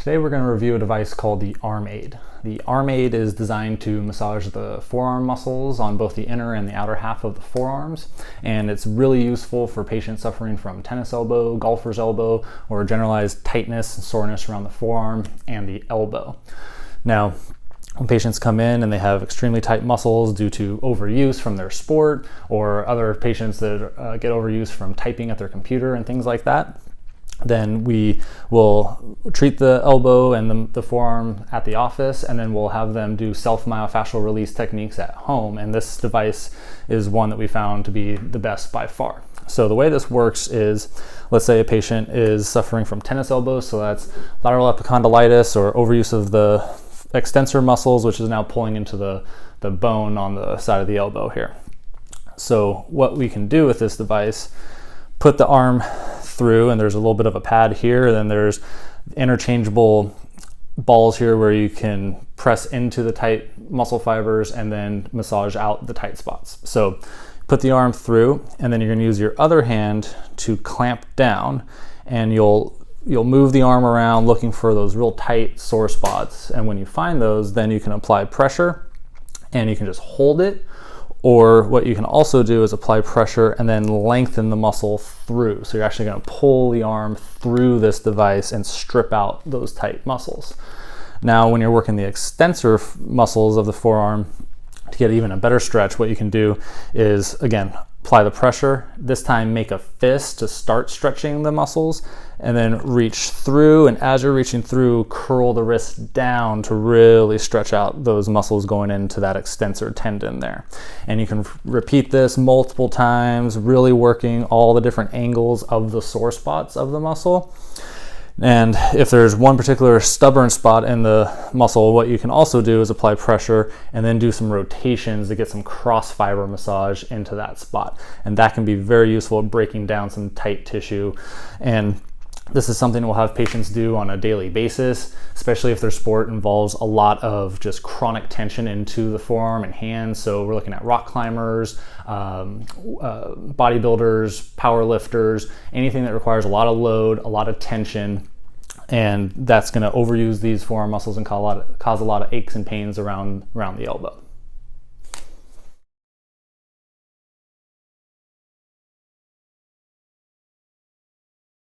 Today we're going to review a device called the Armaid. The Armaid is designed to massage the forearm muscles on both the inner and the outer half of the forearms, and it's really useful for patients suffering from tennis elbow, golfer's elbow, or generalized tightness and soreness around the forearm and the elbow. Now, when patients come in and they have extremely tight muscles due to overuse from their sport, or other patients that get overuse from typing at their computer and things like that, then we will treat the elbow and the forearm at the office, and then we'll have them do self-myofascial release techniques at home. And this device is one that we found to be the best by far. So the way this works is, let's say a patient is suffering from tennis elbow, so that's lateral epicondylitis or overuse of the extensor muscles, which is now pulling into the bone on the side of the elbow here. So what we can do with this device, put the arm through, and there's a little bit of a pad here, then there's interchangeable balls here where you can press into the tight muscle fibers and then massage out the tight spots. So put the arm through, and then you're going to use your other hand to clamp down, and you'll move the arm around looking for those real tight sore spots. And when you find those, then you can apply pressure and you can just hold it. Or what you can also do is apply pressure and then lengthen the muscle through. So you're actually going to pull the arm through this device and strip out those tight muscles. Now, when you're working the extensor muscles of the forearm, to get even a better stretch, what you can do is, again, apply the pressure. This time make a fist to start stretching the muscles, and then reach through, and as you're reaching through, curl the wrist down to really stretch out those muscles going into that extensor tendon there. And you can repeat this multiple times, really working all the different angles of the sore spots of the muscle. And if there's one particular stubborn spot in the muscle, what you can also do is apply pressure and then do some rotations to get some cross fiber massage into that spot. And that can be very useful at breaking down some tight tissue. And this is something we'll have patients do on a daily basis, especially if their sport involves a lot of just chronic tension into the forearm and hands. So we're looking at rock climbers, bodybuilders, power lifters, anything that requires a lot of load, a lot of tension, and that's going to overuse these forearm muscles and cause a lot of aches and pains around the elbow.